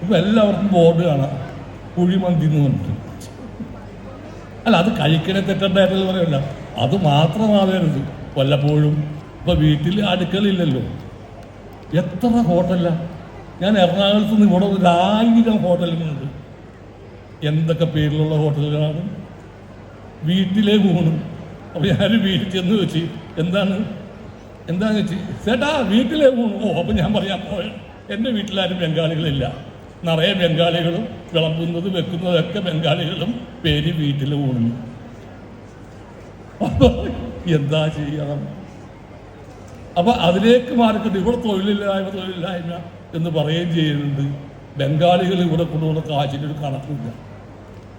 ഇപ്പം എല്ലാവർക്കും ബോർഡ് കാണാം കുഴിമന്തി എന്ന് പറഞ്ഞിട്ട്. അല്ല, അത് കഴിക്കണേ തെറ്റുണ്ടായിട്ടെന്ന് പറയല്ല, അത് മാത്രമാകരുത് വല്ലപ്പോഴും. ഇപ്പം വീട്ടിൽ അടുക്കളയില്ലല്ലോ, എത്ര ഹോട്ടലാണ്. ഞാൻ എറണാകുളത്ത് നിന്ന് ഇവിടെ 1000 ഹോട്ടലുകളുണ്ട്. എന്തൊക്കെ പേരിലുള്ള ഹോട്ടലുകളാണ്. വീട്ടിലേ പോകണം. അപ്പോൾ ഞാൻ വീട്ടിൽ ചെന്ന് വെച്ച് എന്താന്ന് വെച്ച് ചേട്ടാ വീട്ടിലേ പോകണം. ഓ, അപ്പം ഞാൻ പറയാൻ പോയ എൻ്റെ വീട്ടിലാരും ബംഗാളികളില്ല, നിറയെ ബംഗാളികളും വിളമ്പുന്നത് വെക്കുന്നതൊക്കെ ബംഗാളികളും, പേര് വീട്ടിൽ പോകുന്നു. അപ്പോൾ എന്താ ചെയ്യണം? അപ്പം അതിലേക്ക് മാറിക്കൊണ്ട് ഇവിടെ തൊഴിലില്ലായ്മ എന്ന് പറയുകയും ചെയ്യുന്നുണ്ട്. ബംഗാളികൾ ഇവിടെ കൊണ്ടുപോകുന്ന കാശിനൊരു കണക്കില്ല.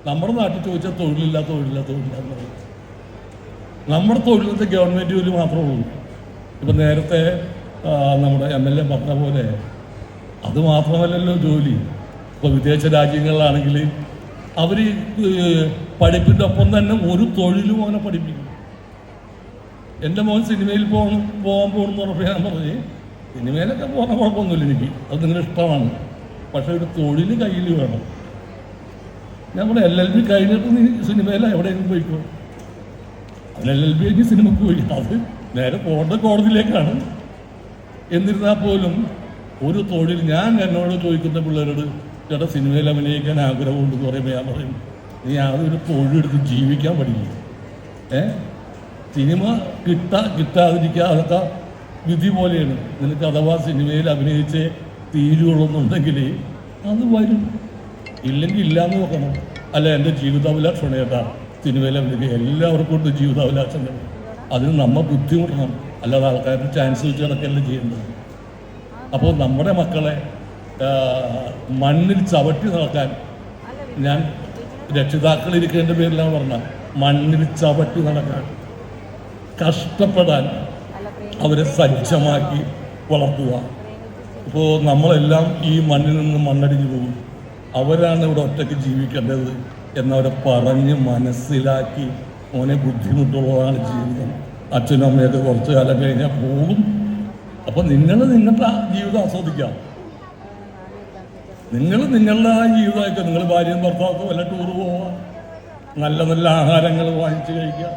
നമ്മുടെ നാട്ടിൽ ചോദിച്ചാൽ തൊഴിലില്ല എന്ന് പറയും. നമ്മുടെ തൊഴിലത്തെ ഗവൺമെൻറ് ജോലി മാത്രമേ ഉള്ളൂ. ഇപ്പം നേരത്തെ നമ്മുടെ MLA പറഞ്ഞ പോലെ അത് മാത്രമല്ലല്ലോ ജോലി. ഇപ്പോൾ വിദേശ രാജ്യങ്ങളിലാണെങ്കിൽ അവർ പഠിപ്പിൻ്റെ ഒപ്പം തന്നെ ഒരു തൊഴിലും അവനെ പഠിപ്പിക്കും. എൻ്റെ മോൻ സിനിമയിൽ പോകാൻ പോകണമെന്ന് പറഞ്ഞപ്പോൾ ഞാൻ പറഞ്ഞു, സിനിമയിലൊക്കെ പോകുന്ന കുഴപ്പമൊന്നുമില്ല, എനിക്ക് അത് നിങ്ങളുടെ ഇഷ്ടമാണ്, പക്ഷേ ഒരു തൊഴിൽ കയ്യിൽ വേണം. ഞാൻ പറഞ്ഞു LLB കഴിഞ്ഞിട്ട് നീ സിനിമയിൽ എവിടെയെങ്കിലും പോയിക്കോ. അവൻ LLB കഴിഞ്ഞ് സിനിമക്ക് പോയി. അത് നേരെ പോകേണ്ട കോടതിയിലേക്കാണ്. എന്നിരുന്നാൽ പോലും ഒരു തൊഴിൽ, ഞാൻ എന്നോട് ചോദിക്കുന്ന പിള്ളേരോട് ചേട്ടാ സിനിമയിൽ അഭിനയിക്കാൻ ആഗ്രഹമുണ്ടെന്ന് പറയുമ്പോൾ ഞാൻ പറയും, നീ യാതൊരു തൊഴിലെടുത്ത് ജീവിക്കാൻ പഠിക്കും. സിനിമ കിട്ടാതിരിക്കുക അതൊക്കെ വിധി പോലെയാണ്. നിനക്ക് അഥവാ സിനിമയിൽ അഭിനയിച്ച് തീരുള്ളൂന്നുണ്ടെങ്കിൽ അത് വരും, ഇല്ലെങ്കിൽ ഇല്ലയെന്ന് നോക്കണം. അല്ല, എൻ്റെ ജീവിതാഭിലാഷമാണ് ചേട്ടാ സിനിമയിൽ അഭിനയിക്കുക. എല്ലാവർക്കും ഉണ്ട് ജീവിതാഭിലാഷങ്ങൾ. അതിന് നമ്മൾ ബുദ്ധിമുട്ടണം, അല്ലാതെ ആൾക്കാരുടെ ചാൻസ് വെച്ച് കിടക്കല്ല ചെയ്യേണ്ടത്. അപ്പോൾ നമ്മുടെ മക്കളെ മണ്ണിൽ ചവിട്ടി നടക്കാൻ ഞാൻ രക്ഷിതാക്കളിരിക്കേണ്ട പേരിലാണ് പറഞ്ഞ, മണ്ണിൽ ചവിട്ടി നടക്കാൻ, കഷ്ടപ്പെടാൻ അവരെ സജ്ജമാക്കി വളർത്തുക. ഇപ്പോൾ നമ്മളെല്ലാം ഈ മണ്ണിൽ നിന്ന് മണ്ണടിഞ്ഞു പോകും. അവരാണ് ഇവിടെ ഒറ്റയ്ക്ക് ജീവിക്കേണ്ടത് എന്നവരെ പറഞ്ഞ് മനസ്സിലാക്കി, മോനെ ബുദ്ധിമുട്ടുള്ളതാണ് ജീവിതം, അച്ഛനും അമ്മയൊക്കെ കുറച്ച് കാലം കഴിഞ്ഞാൽ പോകും. അപ്പോൾ നിങ്ങളുടെ ജീവിതം ആസ്വദിക്കാം. നിങ്ങളുടെ ആ ജീവിതമൊക്കെ നിങ്ങൾ ഭാര്യയും ഭർത്താവൊക്കെ വല്ല ടൂർ പോവാം, നല്ല നല്ല ആഹാരങ്ങൾ വാങ്ങിച്ച് കഴിക്കുക.